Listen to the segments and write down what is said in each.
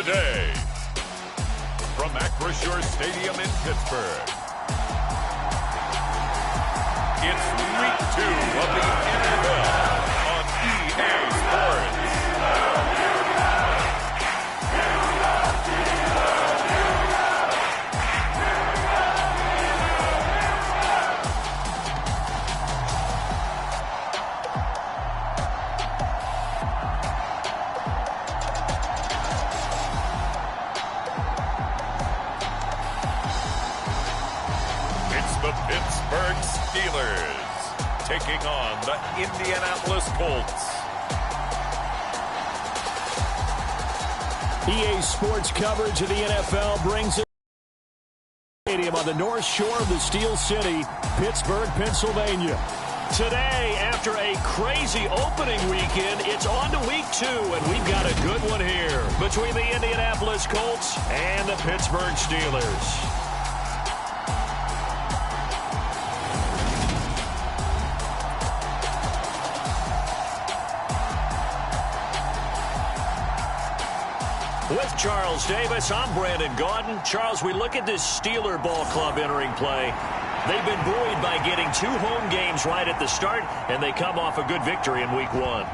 today. From Acrisure Stadium in Pittsburgh, it's Week 2 of the NFL on EA Sports. The Pittsburgh Steelers taking on the Indianapolis Colts. EA Sports coverage of the NFL brings it stadium on the north shore of the Steel City, Pittsburgh, Pennsylvania. Today, after a crazy opening weekend, it's on to Week 2, and we've got a good one here between the Indianapolis Colts and the Pittsburgh Steelers. With Charles Davis, I'm Brandon Gaudin. Charles, we look at this Steeler ball club entering play. They've been buoyed by getting 2 home games right at the start, and they come off a good victory in Week 1.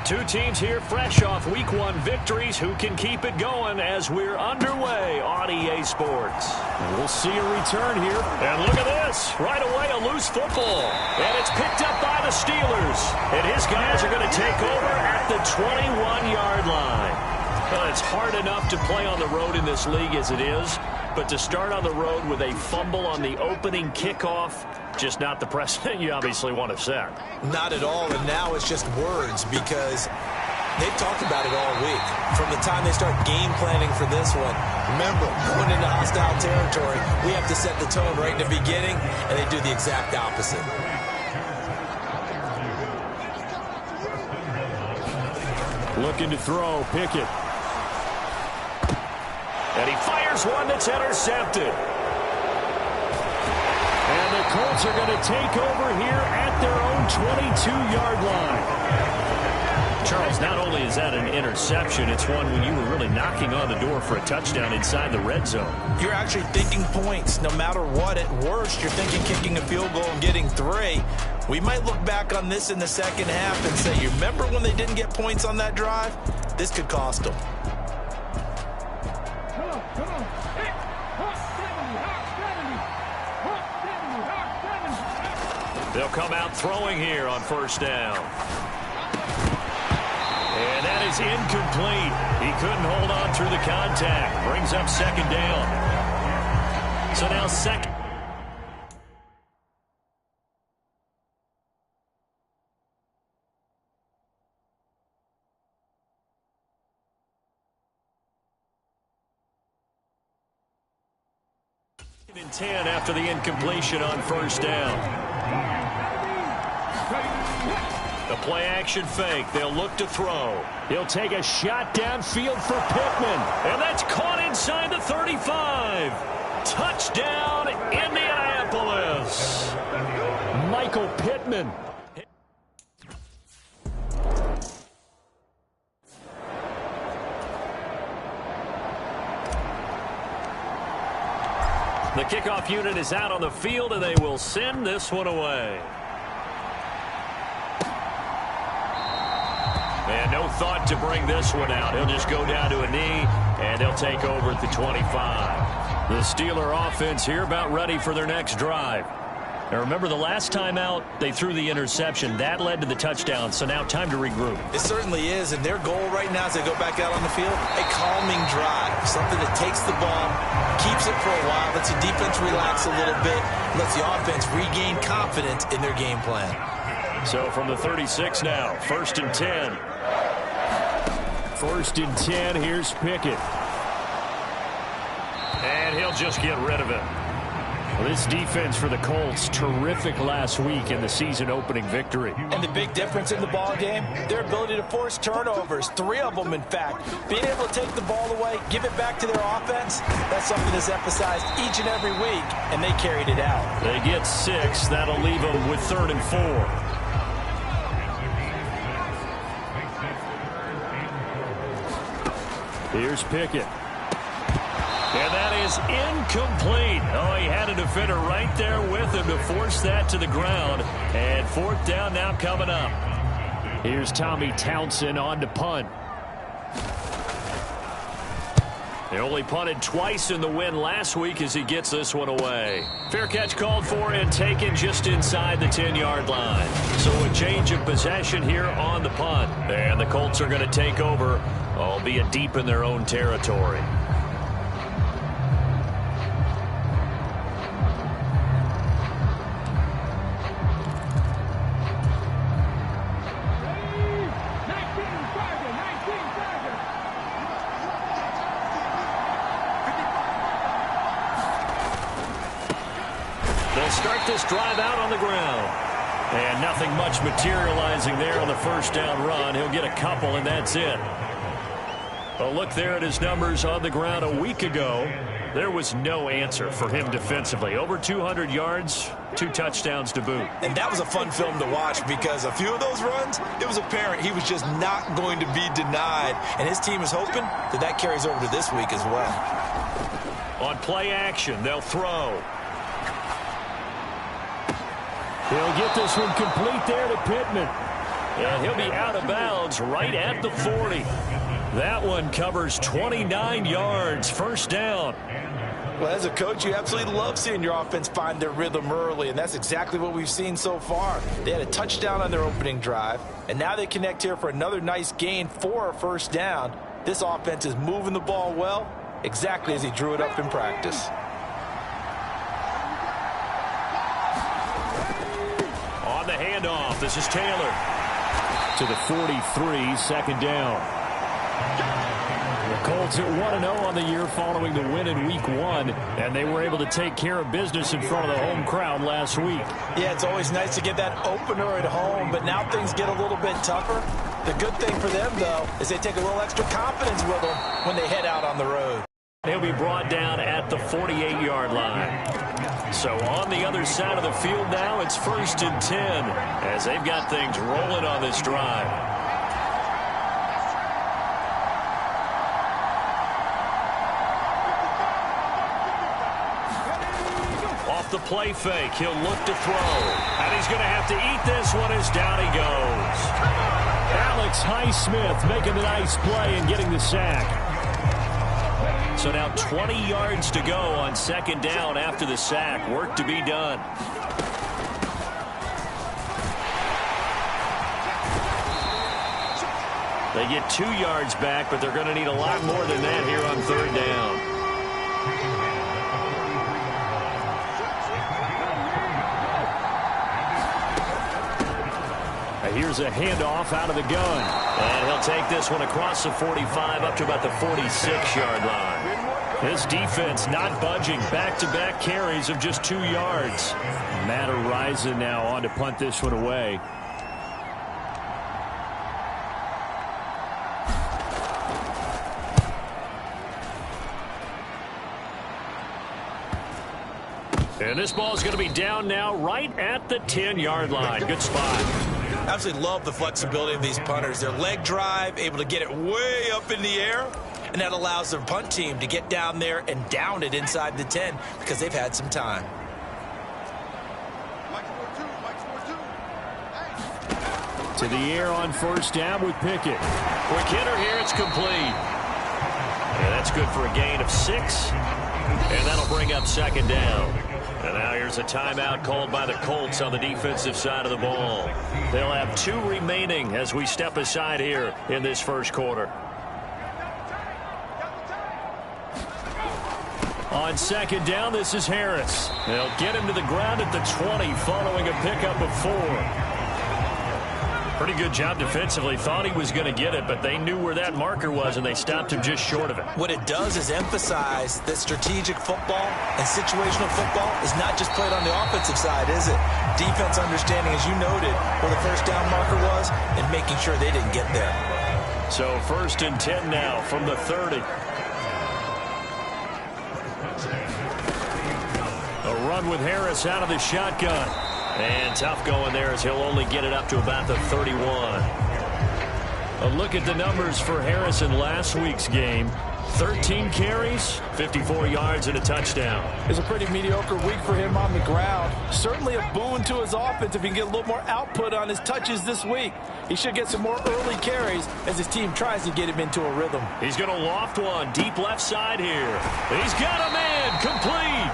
2 teams here fresh off Week 1 victories. Who can keep it going as we're underway on EA Sports? And we'll see a return here. And look at this. Right away, a loose football. And it's picked up by the Steelers. And his guys are going to take over at the 21-yard line. Well, it's hard enough to play on the road in this league as it is, but to start on the road with a fumble on the opening kickoff, just not the precedent you obviously want to set. Not at all, and now it's just words because they've talked about it all week. From the time they start game planning for this one, remember, going into hostile territory, we have to set the tone right in the beginning, and they do the exact opposite. Looking to throw, Pickett. And he fires one that's intercepted. And the Colts are going to take over here at their own 22-yard line. Charles, not only is that an interception, it's one when you were really knocking on the door for a touchdown inside the red zone. You're actually thinking points. No matter what, at worst, you're thinking kicking a field goal and getting 3. We might look back on this in the second half and say, you remember when they didn't get points on that drive? This could cost them. They'll come out throwing here on first down. And that is incomplete. He couldn't hold on through the contact. Brings up second down. So now second. And 10 after the incompletion on first down. The play action fake. They'll look to throw. He'll take a shot downfield for Pittman. And that's caught inside the 35. Touchdown, Indianapolis. Michael Pittman. The kickoff unit is out on the field, and they will send this one away. And no thought to bring this one out. He'll just go down to a knee, and they'll take over at the 25. The Steeler offense here about ready for their next drive. Now remember, the last time out, they threw the interception. That led to the touchdown, so now time to regroup. It certainly is, and their goal right now as they go back out on the field, a calming drive, something that takes the ball, keeps it for a while, lets the defense relax a little bit, lets the offense regain confidence in their game plan. So from the 36 now, 1st and 10. 1st and 10, here's Pickett. And he'll just get rid of it. Well, this defense for the Colts, terrific last week in the season-opening victory. And the big difference in the ball game, their ability to force turnovers, 3 of them, in fact. Being able to take the ball away, give it back to their offense, that's something that's emphasized each and every week, and they carried it out. They get 6. That'll leave them with 3rd and 4. Here's Pickett. And that is incomplete. Oh, he had a defender right there with him to force that to the ground. And fourth down now coming up. Here's Tommy Townsend on to punt. They only punted twice in the win last week as he gets this one away. Fair catch called for and taken just inside the 10-yard line. So a change of possession here on the punt. And the Colts are going to take over, albeit deep in their own territory. Start this drive out on the ground. And nothing much materializing there on the first down run. He'll get a couple, and that's it. A look there at his numbers on the ground a week ago. There was no answer for him defensively. Over 200 yards, 2 touchdowns to boot. And that was a fun film to watch because a few of those runs, it was apparent he was just not going to be denied. And his team is hoping that that carries over to this week as well. On play action, they'll throw. He'll get this one complete there to Pittman. And he'll be out of bounds right at the 40. That one covers 29 yards. First down. Well, as a coach, you absolutely love seeing your offense find their rhythm early, and that's exactly what we've seen so far. They had a touchdown on their opening drive, and now they connect here for another nice gain for a first down. This offense is moving the ball well, exactly as he drew it up in practice. The handoff. This is Taylor to the 43, second down. The Colts at 1-0 on the year following the win in week 1, and they were able to take care of business in front of the home crowd last week. Yeah, it's always nice to get that opener at home, but now things get a little bit tougher. The good thing for them, though, is they take a little extra confidence with them when they head out on the road. He'll be brought down at the 48-yard line. So on the other side of the field now, it's 1st and 10 as they've got things rolling on this drive. Off the play fake, he'll look to throw. And he's going to have to eat this one as down he goes. Alex Highsmith making a nice play and getting the sack. So now 20 yards to go on second down after the sack. Work to be done. They get 2 yards back, but they're going to need a lot more than that here on third down. Here's a handoff out of the gun. And he'll take this one across the 45 up to about the 46-yard line. This defense not budging. Back-to-back carries of just 2 yards. Matt Araiza now on to punt this one away. And this ball is going to be down now right at the 10-yard line. Good spot. I absolutely love the flexibility of these punters. Their leg drive, able to get it way up in the air, and that allows their punt team to get down there and down it inside the 10 because they've had some time. To the air on first down with Pickett. Quick hitter here, it's complete. And that's good for a gain of 6. And that'll bring up second down. And now here's a timeout called by the Colts on the defensive side of the ball. They'll have 2 remaining as we step aside here in this first quarter. On second down, this is Harris. They'll get him to the ground at the 20 following a pickup of 4. Pretty good job defensively. Thought he was going to get it, but they knew where that marker was, and they stopped him just short of it. What it does is emphasize that strategic football and situational football is not just played on the offensive side, is it? Defense understanding, as you noted, where the first down marker was and making sure they didn't get there. So 1st and 10 now from the 30. A run with Harris out of the shotgun. And tough going there as he'll only get it up to about the 31. A look at the numbers for Harris in last week's game. 13 carries, 54 yards, and a touchdown. It's a pretty mediocre week for him on the ground. Certainly a boon to his offense if he can get a little more output on his touches this week. He should get some more early carries as his team tries to get him into a rhythm. He's going to loft one deep left side here. He's got a man complete.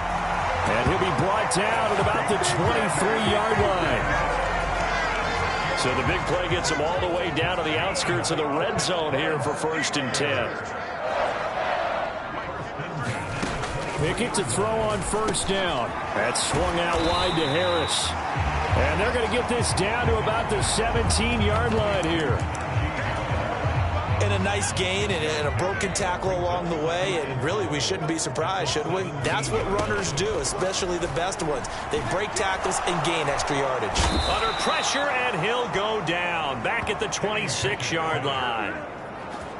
And he'll be brought down at about the 23-yard line. So the big play gets him all the way down to the outskirts of the red zone here for 1st and 10. Pickett to throw on 1st down. That's swung out wide to Harris. And they're going to get this down to about the 17-yard line here. And a nice gain and a broken tackle along the way. And really, we shouldn't be surprised, should we? That's what runners do, especially the best ones. They break tackles and gain extra yardage. Under pressure, and he'll go down. Back at the 26-yard line.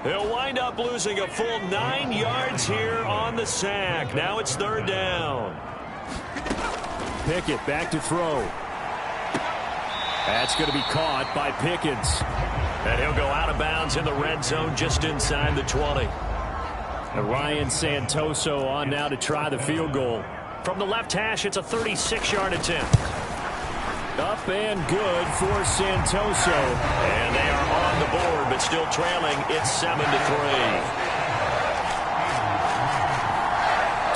He'll wind up losing a full 9 yards here on the sack. Now it's 3rd down. Pickett back to throw. That's going to be caught by Pickens. And he'll go out of bounds in the red zone just inside the 20. And Ryan Santoso on now to try the field goal. From the left hash, it's a 36-yard attempt. Up and good for Santoso. And they are on the board, but still trailing. It's 7-3.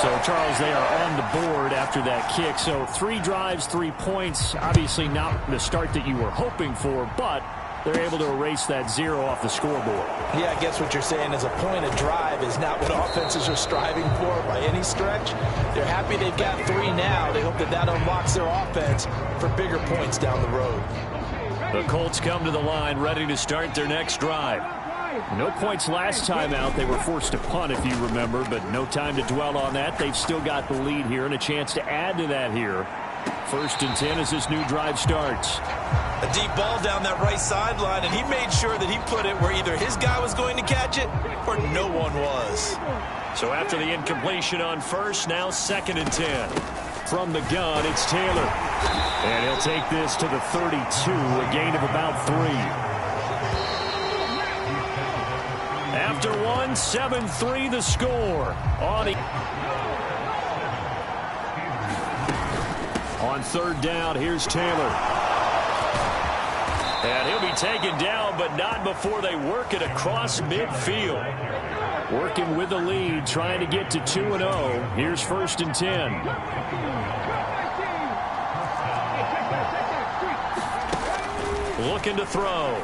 So, Charles, they are on the board after that kick. So 3 drives, 3 points. Obviously not the start that you were hoping for, but they're able to erase that 0 off the scoreboard. Yeah, I guess what you're saying is a point of drive is not what offenses are striving for by any stretch. They're happy they've got 3 now. They hope that that unlocks their offense for bigger points down the road. The Colts come to the line ready to start their next drive. No points last time out. They were forced to punt, if you remember, but no time to dwell on that. They've still got the lead here and a chance to add to that here. 1st and 10 as this new drive starts. A deep ball down that right sideline, and he made sure that he put it where either his guy was going to catch it or no one was. So after the incompletion on 1st, now 2nd and 10. From the gun, it's Taylor. And he'll take this to the 32, a gain of about 3. After 1, 7-3 the score. On 3rd down, here's Taylor. And he'll be taken down, but not before they work it across midfield. Working with the lead, trying to get to 2-0. Here's 1st and 10. Looking to throw.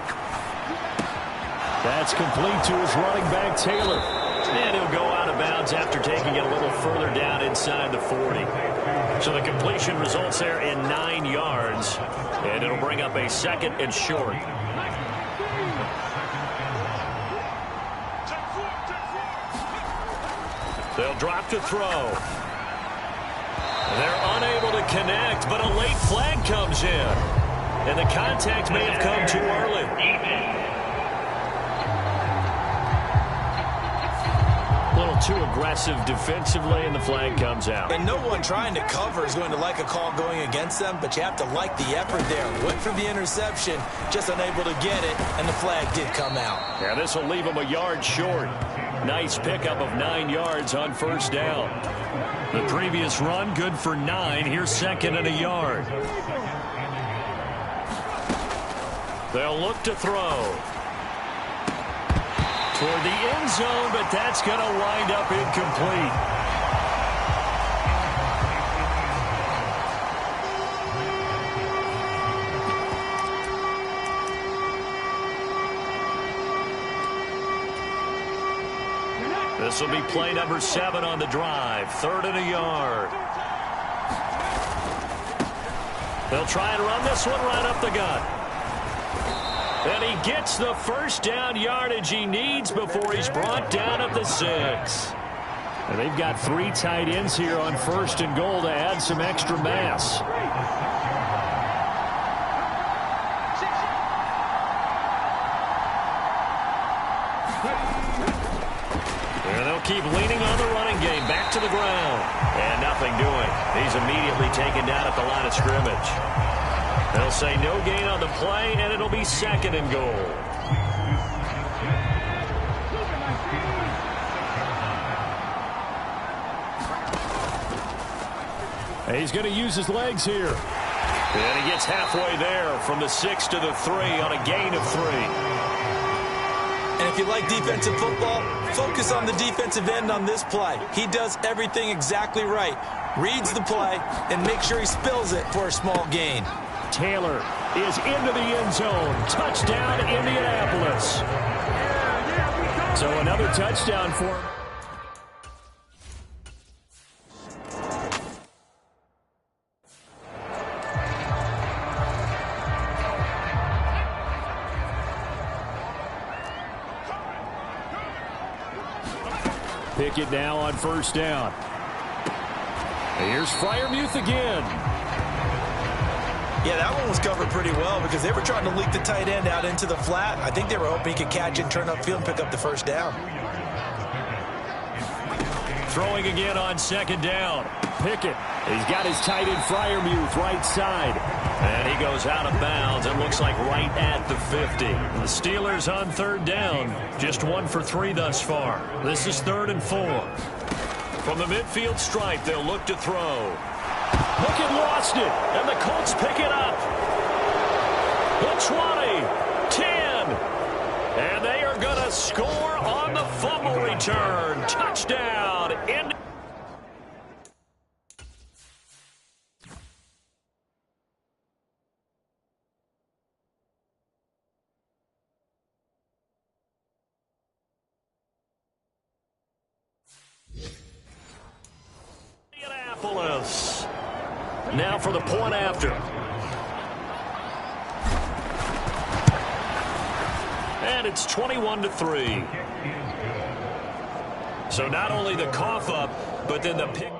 That's complete to his running back, Taylor. And he'll go out of bounds after taking it a little further down inside the 40. So the completion results there in 9 yards. And it'll bring up a 2nd and short. They'll drop to throw. They're unable to connect, but a late flag comes in. And the contact may have come too early. A little too aggressive defensively, and the flag comes out. And no one trying to cover is going to like a call going against them, but you have to like the effort there. Went for the interception, just unable to get it, and the flag did come out. Yeah, this will leave him a yard short. Nice pickup of 9 yards on 1st down. The previous run, good for 9. Here's 2nd and a yard. They'll look to throw. Toward the end zone, but that's going to wind up incomplete. This will be play number 7 on the drive. 3rd and a yard. They'll try and run this one right up the gut. And he gets the 1st down yardage he needs before he's brought down at the 6. And they've got 3 tight ends here on 1st and goal to add some extra mass. And they'll keep leaning on the running game. Back to the ground. And nothing doing. He's immediately taken down at the line of scrimmage. They'll say no gain on the play, and it'll be 2nd and goal. And he's going to use his legs here. And he gets halfway there from the 6 to the 3 on a gain of 3. And if you like defensive football, focus on the defensive end on this play. He does everything exactly right. Reads the play and makes sure he spills it for a small gain. Taylor is into the end zone. Touchdown, Indianapolis. So another touchdown for him. Pickett now on first down. Here's Freiermuth again. Yeah, that one was covered pretty well because they were trying to leak the tight end out into the flat. I think they were hoping he could catch it, turn upfield, and pick up the first down. Throwing again on second down. Pickett. He's got his tight end Freiermuth right side. And he goes out of bounds. It looks like right at the 50. The Steelers on third down. Just 1 for 3 thus far. This is 3rd and 4. From the midfield stripe, they'll look to throw. Pickett lost it, and the Colts pick it up. The 20, 10, and they are going to score on the fumble return. Touchdown. Indianapolis. Now for the point after. And it's 21-3. So not only the cough up, but then the pick.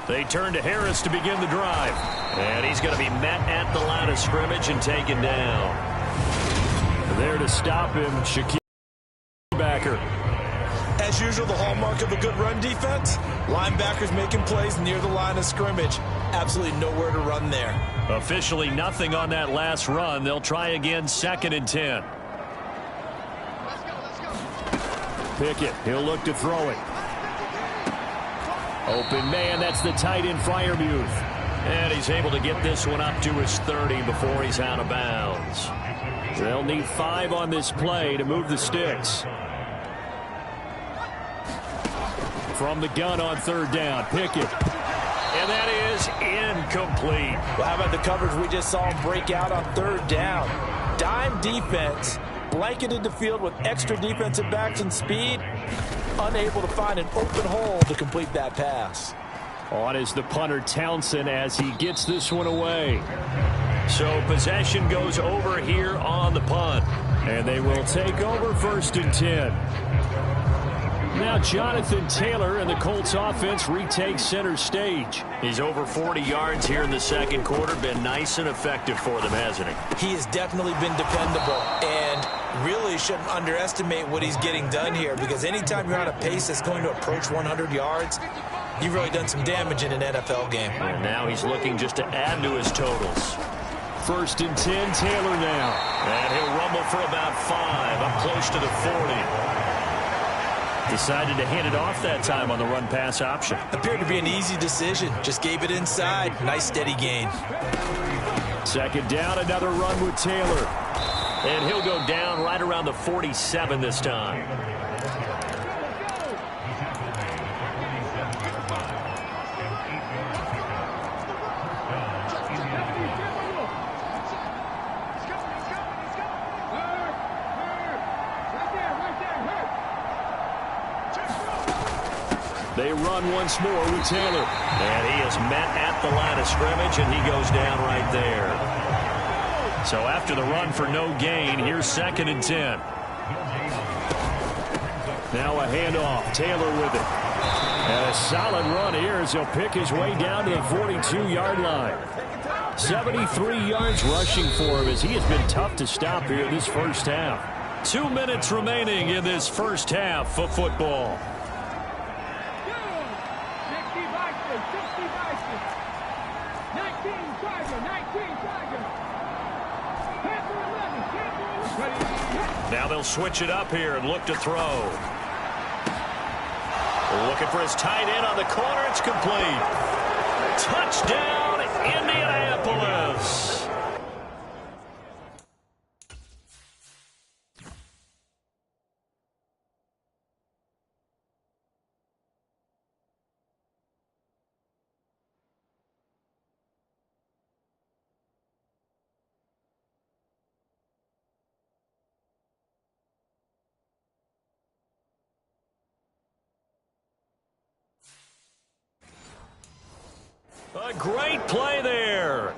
They turn to Harris to begin the drive. And he's going to be met at the line of scrimmage and taken down. There to stop him, Shaquille Backer. As usual, the hallmark of a good run defense, linebackers making plays near the line of scrimmage. Absolutely nowhere to run there. Officially nothing on that last run. They'll try again, 2nd and 10. Pickett, he'll look to throw it. Open man, that's the tight end Freiermuth. And he's able to get this one up to his 30 before he's out of bounds. They'll need 5 on this play to move the sticks. From the gun on third down, Pickett. And that is incomplete. Well, how about the coverage we just saw him break out on third down? Dime defense, blanketed the field with extra defensive backs and speed. Unable to find an open hole to complete that pass. On is the punter Townsend as he gets this one away. So possession goes over here on the punt. And they will take over 1st and 10. Now Jonathan Taylor and the Colts offense retakes center stage. He's over 40 yards here in the second quarter. Been nice and effective for them, hasn't he? He has definitely been dependable. And really shouldn't underestimate what he's getting done here, because anytime you're on a pace that's going to approach 100 yards, you've really done some damage in an NFL game. And now he's looking just to add to his totals. 1st and 10, Taylor now. And he'll rumble for about 5, up close to the 40. Decided to hand it off that time on the run-pass option. Appeared to be an easy decision. Just gave it inside. Nice steady gain. 2nd down, another run with Taylor. And he'll go down right around the 47 this time. They run once more with Taylor. And he is met at the line of scrimmage, and he goes down right there. So after the run for no gain, here's 2nd and 10. Now a handoff. Taylor with it. And a solid run here as he'll pick his way down to the 42-yard line. 73 yards rushing for him as he has been tough to stop here this first half. 2 minutes remaining in this first half of football. Now they'll switch it up here and look to throw. Looking for his tight end on the corner. It's complete. Touchdown, Indianapolis. A great play there.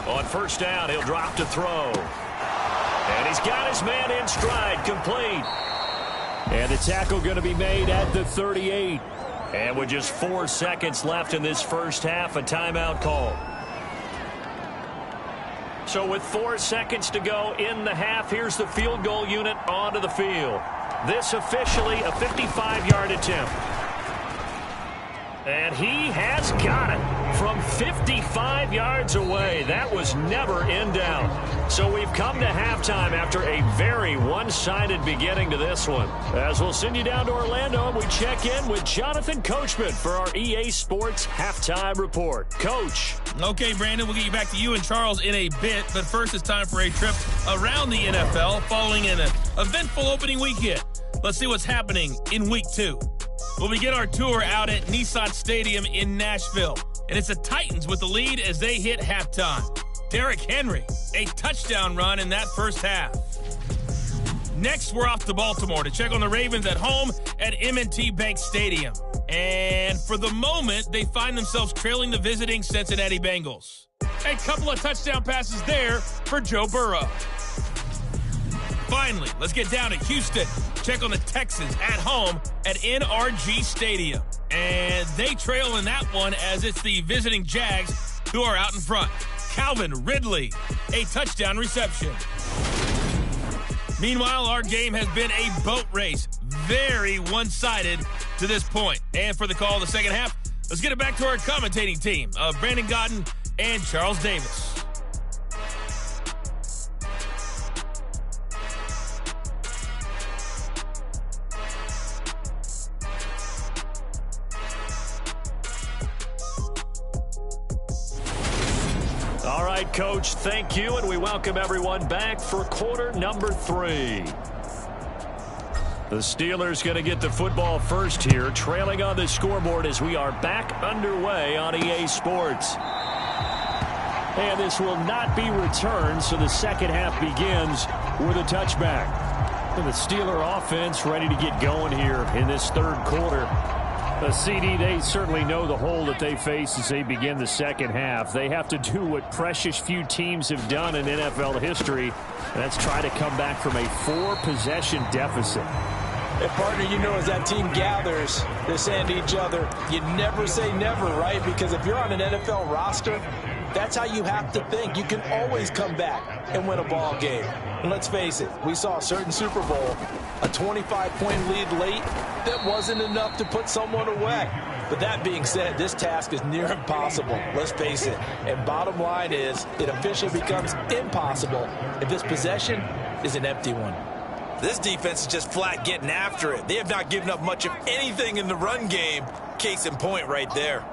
On first down, he'll drop to throw. And he's got his man in stride, complete. And the tackle going to be made at the 38. And with just 4 seconds left in this first half, a timeout call. So with 4 seconds to go in the half, here's the field goal unit onto the field. This officially a 55-yard attempt. And he has got it from 55 yards away. That was never in doubt. So we've come to halftime after a very one-sided beginning to this one. As we'll send you down to Orlando, we check in with Jonathan Coachman for our EA Sports Halftime Report. Coach. Okay, Brandon, we'll get you back to you and Charles in a bit. But first, it's time for a trip around the NFL following an eventful opening weekend. Let's see what's happening in Week 2. We'll begin our tour out at Nissan Stadium in Nashville. And it's the Titans with the lead as they hit halftime. Derrick Henry, a touchdown run in that first half. Next, we're off to Baltimore to check on the Ravens at home at M&T Bank Stadium. And for the moment, they find themselves trailing the visiting Cincinnati Bengals. A couple of touchdown passes there for Joe Burrow. Finally, let's get down to Houston. Check on the Texans at home at NRG Stadium. And they trail in that one as it's the visiting Jags who are out in front. Calvin Ridley, a touchdown reception. Meanwhile, our game has been a boat race. Very one-sided to this point. And for the call of the second half, let's get it back to our commentating team of Brandon Gaudin and Charles Davis. All right, Coach, thank you, and we welcome everyone back for quarter number 3. The Steelers going to get the football first here, trailing on the scoreboard as we are back underway on EA Sports. And this will not be returned, so the second half begins with a touchback. And the Steeler offense ready to get going here in this third quarter. The CD, they certainly know the hole that they face as they begin the second half. They have to do what precious few teams have done in NFL history. That's try to come back from a 4-possession deficit. And partner, you know, as that team gathers, they're saying to each other, you never say never, right? Because if you're on an NFL roster, that's how you have to think. You can always come back and win a ball game. And let's face it, we saw a certain Super Bowl, a 25-point lead late, that wasn't enough to put someone away. But that being said, this task is near impossible, let's face it. And bottom line is, it officially becomes impossible if this possession is an empty one. This defense is just flat getting after it. They have not given up much of anything in the run game. Case in point right there.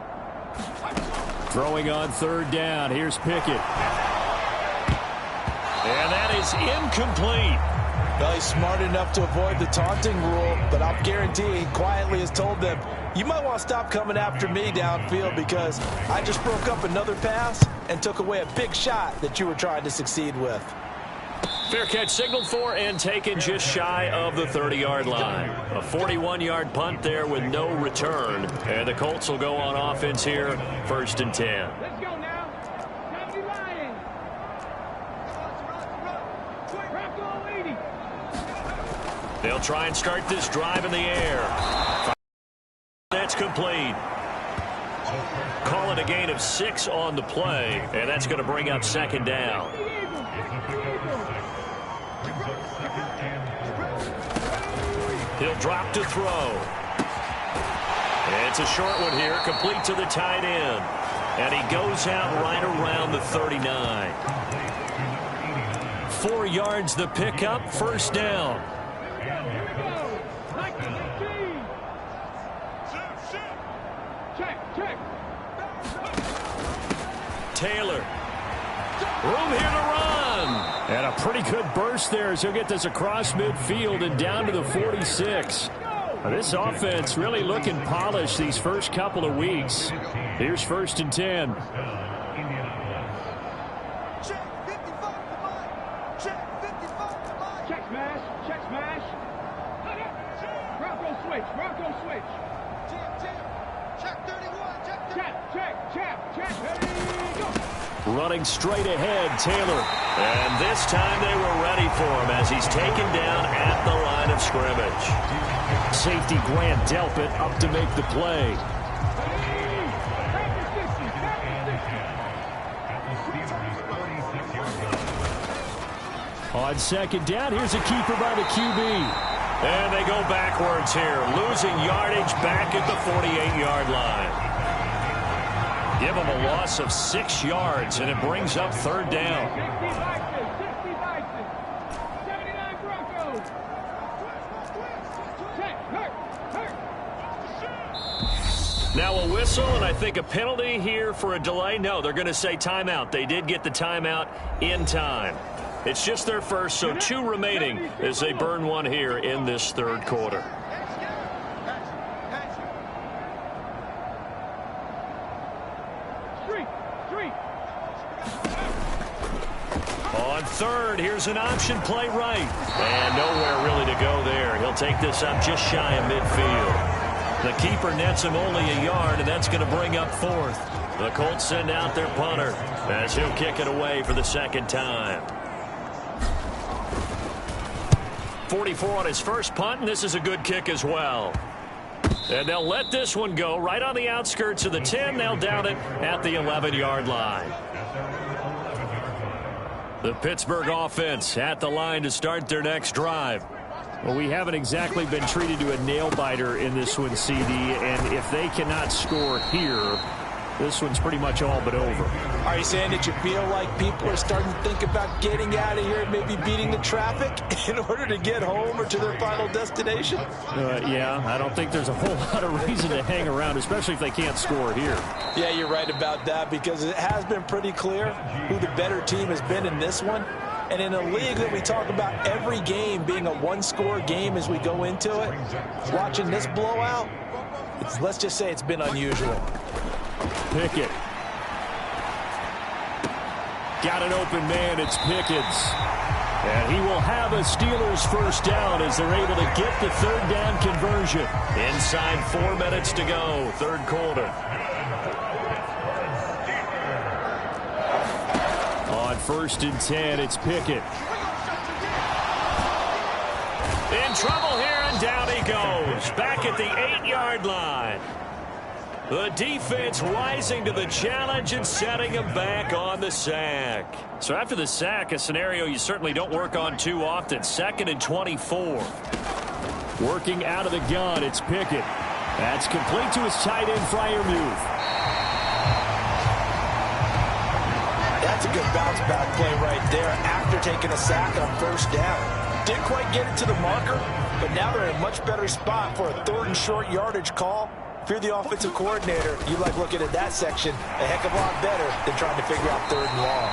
Throwing on third down. Here's Pickett. And that is incomplete. Well, he's smart enough to avoid the taunting rule, but I'll guarantee he quietly has told them, you might want to stop coming after me downfield because I just broke up another pass and took away a big shot that you were trying to succeed with. Fair catch signaled for and taken just shy of the 30-yard line. A 41-yard punt there with no return. And the Colts will go on offense here, 1st and 10. Let's go now. Time to be lying. Run, 80. They'll try and start this drive in the air. That's complete. Call it a gain of 6 on the play, and that's going to bring up second down. He'll drop to throw. It's a short one here, complete to the tight end. And he goes out right around the 39. 4 yards the pickup, first down. Taylor. Room here to run. And a pretty good burst there as he'll get this across midfield and down to the 46. This offense really looking polished these first couple of weeks. Here's 1st and 10. Check smash. Check smash. Bronco switch. Bronco switch. Check 31. Check. Ready, go. Running straight ahead, Taylor. And this time they were ready for him as he's taken down at the line of scrimmage. Safety Grant Delpit up to make the play. On 2nd down, here's a keeper by the QB. And they go backwards here, losing yardage back at the 48-yard line. Give them a loss of 6 yards, and it brings up 3rd down. 79 Broncos. Now a whistle, and I think a penalty here for a delay. No, they're going to say timeout. They did get the timeout in time. It's just their first, so 2 remaining as they burn one here in this 3rd quarter. On 3rd, here's an option play right. And nowhere really to go there. He'll take this up just shy of midfield. The keeper nets him only a yard, and that's going to bring up 4th. The Colts send out their punter as he'll kick it away for the 2nd time. 44 on his first punt, and this is a good kick as well. And they'll let this one go right on the outskirts of the 10. They'll down it at the 11-yard line. The Pittsburgh offense at the line to start their next drive. Well, we haven't exactly been treated to a nail-biter in this one, CD, and if they cannot score here, this one's pretty much all but over. Are you saying that you feel like people are starting to think about getting out of here and maybe beating the traffic in order to get home or to their final destination? Yeah, I don't think there's a whole lot of reason to hang around, especially if they can't score here. Yeah, you're right about that, because it has been pretty clear who the better team has been in this one. And in a league that we talk about every game being a one-score game as we go into it, watching this blowout, let's just say it's been unusual. Pickett. Got an open man, it's Pickens. And he will have a Steelers first down as they're able to get the 3rd down conversion. Inside 4 minutes to go, 3rd quarter. On 1st and 10, it's Pickett. In trouble here, and down he goes. Back at the 8-yard line. The defense rising to the challenge and setting him back on the sack. So after the sack, a scenario you certainly don't work on too often. 2nd and 24. Working out of the gun, it's Pickett. That's complete to his tight end Freiermuth. That's a good bounce back play right there after taking a sack on 1st down. Didn't quite get it to the marker, but now they're in a much better spot for a 3rd and short yardage call. If you're the offensive coordinator, you like looking at that section a heck of a lot better than trying to figure out 3rd and long.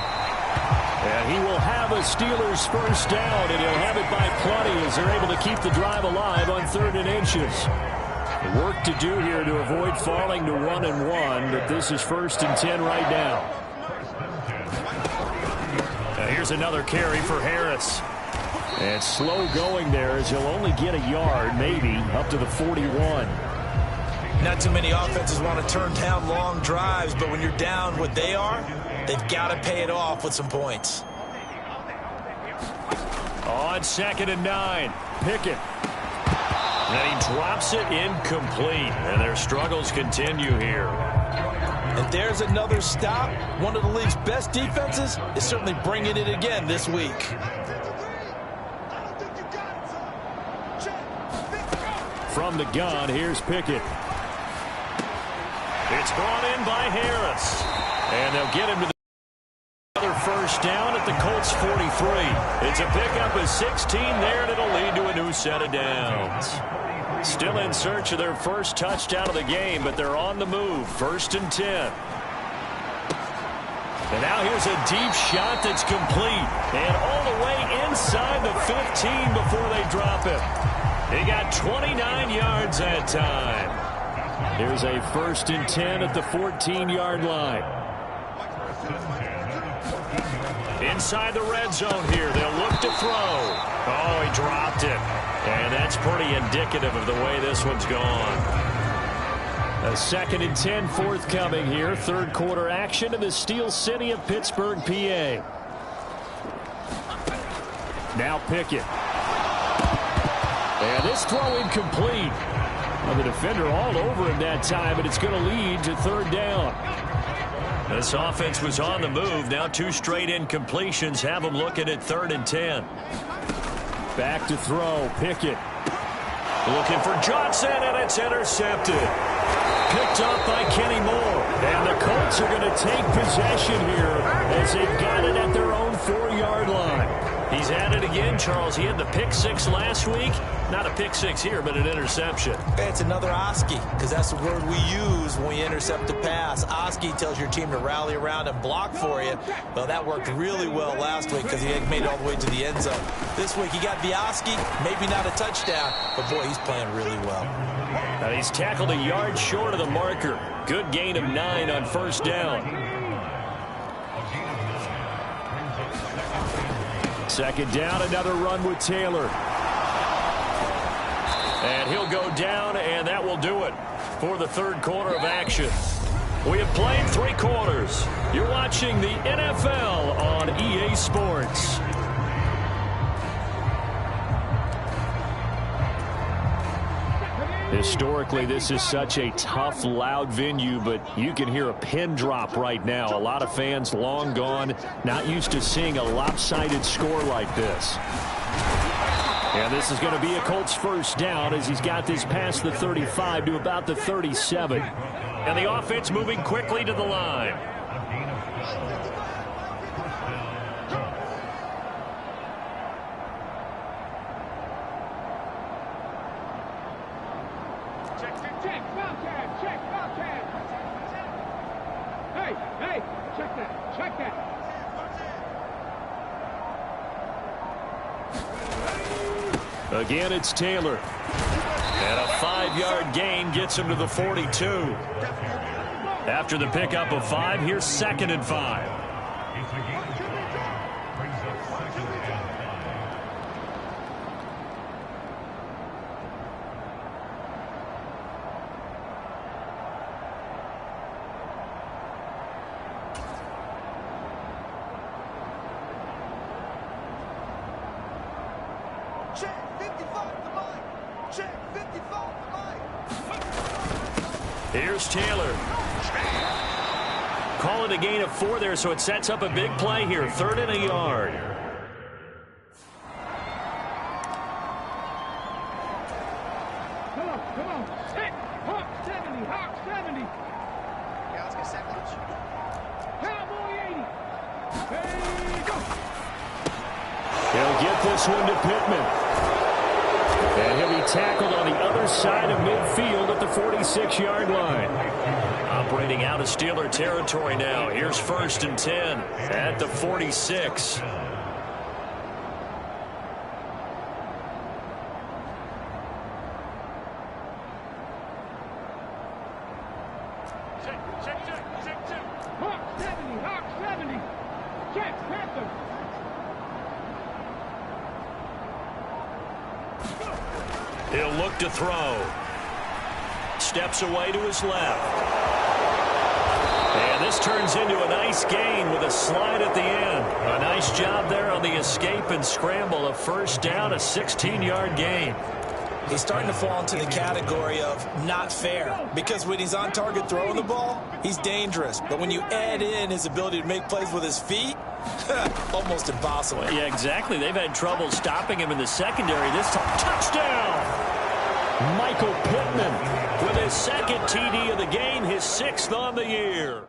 And he will have a Steelers first down, and he'll have it by plenty as they're able to keep the drive alive on 3rd and inches. Work to do here to avoid falling to 1-1, but this is 1st and 10 right now. Here's another carry for Harris. And slow going there as he'll only get a yard, maybe, up to the 41. Not too many offenses want to turn down long drives, but when you're down what they are, they've got to pay it off with some points. On 2nd and 9, Pickett. And he drops it incomplete, and their struggles continue here. And there's another stop. One of the league's best defenses is certainly bringing it again this week. From the gun, here's Pickett. It's brought in by Harris. And they'll get him to the another first down at the Colts 43. It's a pickup of 16 there, and it'll lead to a new set of downs. Still in search of their first touchdown of the game, but they're on the move. 1st and 10. And now here's a deep shot that's complete. And all the way inside the 15 before they drop it. He got 29 yards that time. Here's a 1st and 10 at the 14-yard line. Inside the red zone here. They'll look to throw. Oh, he dropped it. And that's pretty indicative of the way this one's gone. A 2nd and 10 forthcoming here. 3rd quarter action in the Steel City of Pittsburgh, PA. Now Pickett. And this throw incomplete. Well, the defender all over him that time, but it's going to lead to 3rd down. This offense was on the move. Now 2 straight incompletions have them looking at 3rd and 10. Back to throw. Pickett. Looking for Johnson, and it's intercepted. Picked up by Kenny Moore. And the Colts are going to take possession here as they've got it at their own 4-yard line. He's at it again, Charles. He had the pick 6 last week. Not a pick 6 here, but an interception. It's another Oski, because that's the word we use when we intercept a pass. Oski tells your team to rally around and block for you. Well, that worked really well last week because he had made it all the way to the end zone. This week he got the Oski, maybe not a touchdown, but boy, he's playing really well. And he's tackled a yard short of the marker. Good gain of 9 on 1st down. 2nd down, another run with Taylor. And he'll go down, and that will do it for the 3rd quarter of action. We have played 3 quarters. You're watching the NFL on EA Sports. Historically, this is such a tough, loud venue, but you can hear a pin drop right now. A lot of fans long gone, not used to seeing a lopsided score like this. And this is going to be a Colts 1st down as he's got this past the 35 to about the 37. And the offense moving quickly to the line. Again, it's Taylor. And a 5-yard gain gets him to the 42. After the pickup of 5, here's 2nd and 5. Here's Taylor. Call it a gain of 4 there, so it sets up a big play here. 3rd and a yard. Come on. Hit. Hawk 70. Hawk 70. Yeah, let's get sandwich. Cowboy 80. There you go. He'll get this one to Pittman. And he'll be tackled on the other side of midfield at the 46-yard line. Operating out of Steeler territory now. Here's 1st and 10 at the 46. Hawk 70. Hawk 70. Check. Panther. He'll look to throw. Steps away to his left. And this turns into a nice gain with a slide at the end. A nice job there on the escape and scramble. A 1st down, a 16-yard gain. He's starting to fall into the category of not fair, because when he's on target throwing the ball, he's dangerous. But when you add in his ability to make plays with his feet, almost impossible. Yeah, exactly. They've had trouble stopping him in the secondary. This time, touchdown! Michael Pittman with his second TD of the game, his 6th on the year.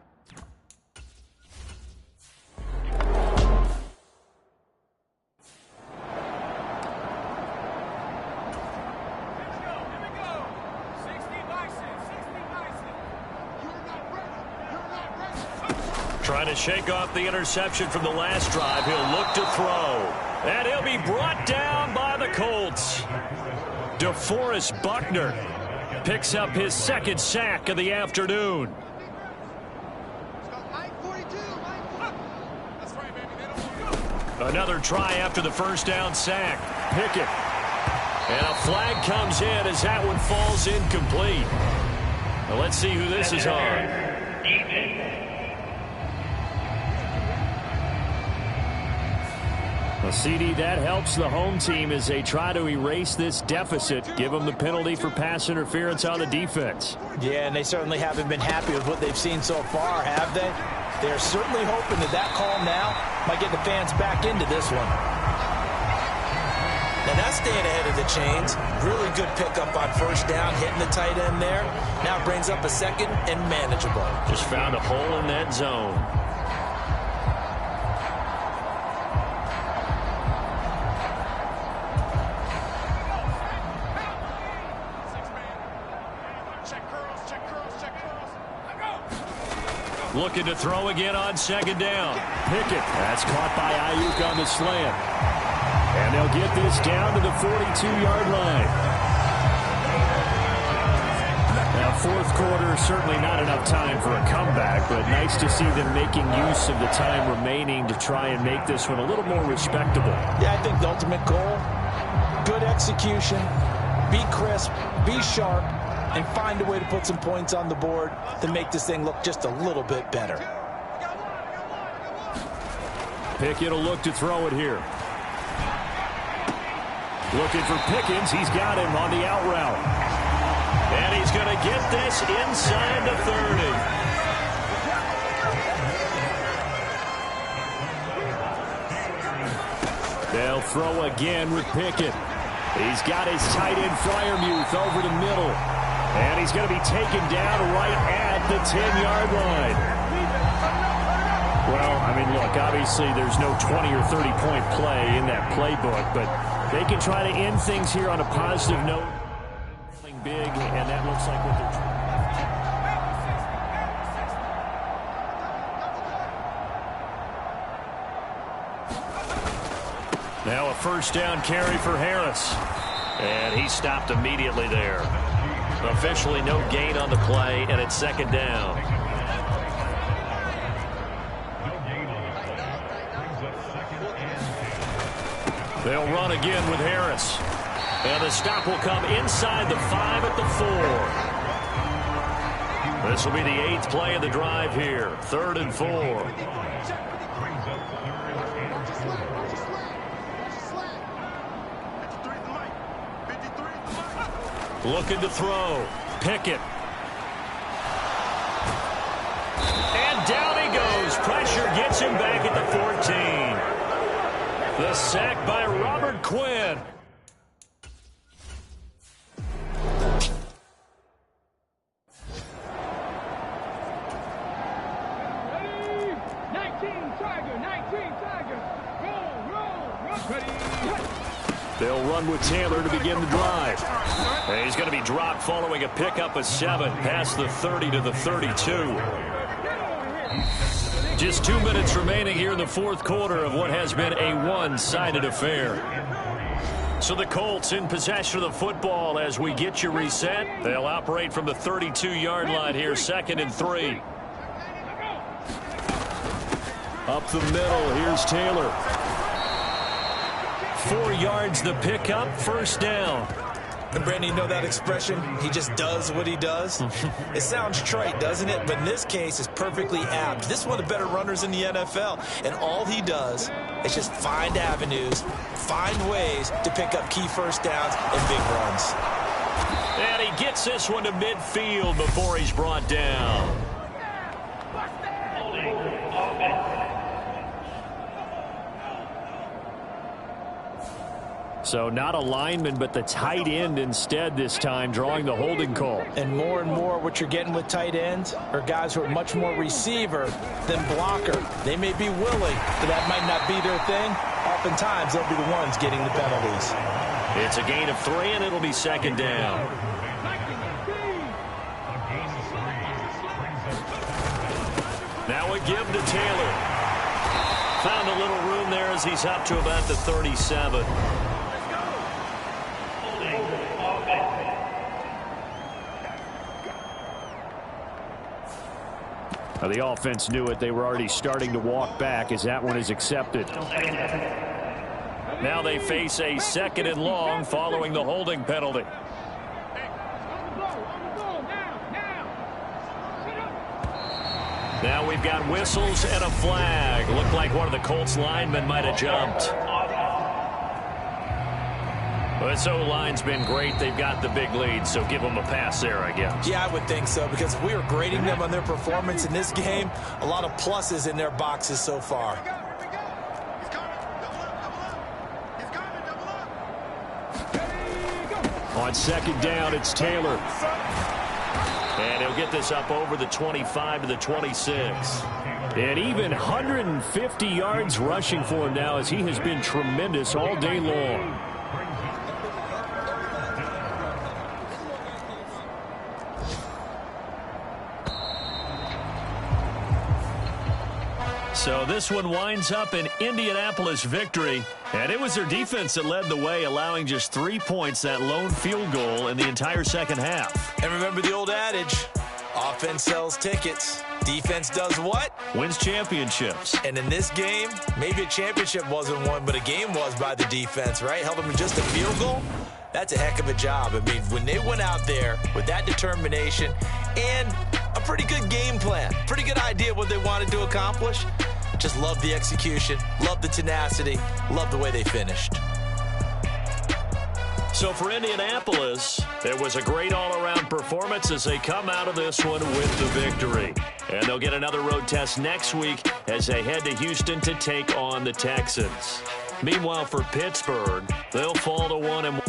Trying to shake off the interception from the last drive. He'll look to throw. And he'll be brought down by the Colts. DeForest Buckner picks up his 2nd sack of the afternoon. Another try after the first down sack. Pickett. And a flag comes in as that one falls incomplete. Now let's see who this is on. A CD that helps the home team as they try to erase this deficit. Give them the penalty for pass interference on the defense. Yeah, and they certainly haven't been happy with what they've seen so far, have they? They're certainly hoping that that call now might get the fans back into this one. Now that's staying ahead of the chains. Really good pickup on first down, hitting the tight end there. Now brings up a 2nd and manageable. Just found a hole in that zone. Looking to throw again on 2nd down. Pickett. That's caught by Ayuk on the slant. And they'll get this down to the 42-yard line. Now, 4th quarter, certainly not enough time for a comeback, but nice to see them making use of the time remaining to try and make this one a little more respectable. Yeah, I think the ultimate goal, good execution, be crisp, be sharp, and find a way to put some points on the board to make this thing look just a little bit better. Pickett will look to throw it here. Looking for Pickens. He's got him on the out route. And he's going to get this inside the 30. They'll throw again with Pickett. He's got his tight end Freiermuth over the middle. And he's going to be taken down right at the 10-yard line. Well, I mean, look, obviously there's no 20 or 30-point play in that playbook, but they can try to end things here on a positive note. Big, and that looks like what they're trying. Now a first down carry for Harris. And he stopped immediately there. Officially no gain on the play, and it's 2nd down. They'll run again with Harris. And the stop will come inside the 5 at the 4. This will be the 8th play of the drive here. 3rd and 4. Looking to throw. Pickett. And down he goes. Pressure gets him back at the 14. The sack by Robert Quinn. They'll run with Taylor to begin the drive. And he's going to be dropped following a pickup of 7 past the 30 to the 32. Just 2 minutes remaining here in the 4th quarter of what has been a one-sided affair. So the Colts in possession of the football as we get you reset. They'll operate from the 32-yard line here, 2nd and 3. Up the middle, here's Taylor. 4 yards the pickup, first down. And Brandon, you know that expression? He just does what he does. It sounds trite, doesn't it? But in this case, it's perfectly apt. This is one of the better runners in the NFL. And all he does is just find avenues, find ways to pick up key first downs and big runs. And he gets this one to midfield before he's brought down. So not a lineman, but the tight end instead this time, drawing the holding call. And more what you're getting with tight ends are guys who are much more receiver than blocker. They may be willing, but that might not be their thing. Oftentimes, they'll be the ones getting the penalties. It's a gain of 3, and it'll be second down. Now a give to Taylor. Found a little room there as he's up to about the 37. Now the offense knew it. They were already starting to walk back as that one is accepted. Now they face a 2nd and long following the holding penalty. Now we've got whistles and a flag. Looked like one of the Colts linemen might have jumped. This O-line's been great. They've got the big lead, so give them a pass there, I guess. Yeah, I would think so, because if we were grading them on their performance in this game, a lot of pluses in their boxes so far. On 2nd down, it's Taylor. And he'll get this up over the 25 to the 26. And even 150 yards rushing for him now, as he has been tremendous all day long. So this one winds up an Indianapolis victory, and it was their defense that led the way, allowing just 3 points, that lone field goal in the entire second half. And remember the old adage, offense sells tickets, defense does what? Wins championships. And in this game, maybe a championship wasn't won, but a game was by the defense, right? Held them to just a field goal. That's a heck of a job. I mean, when they went out there with that determination and a pretty good game plan, pretty good idea what they wanted to accomplish, just love the execution, love the tenacity, love the way they finished. So for Indianapolis, there was a great all-around performance as they come out of this one with the victory. And they'll get another road test next week as they head to Houston to take on the Texans. Meanwhile, for Pittsburgh, they'll fall to 1-1.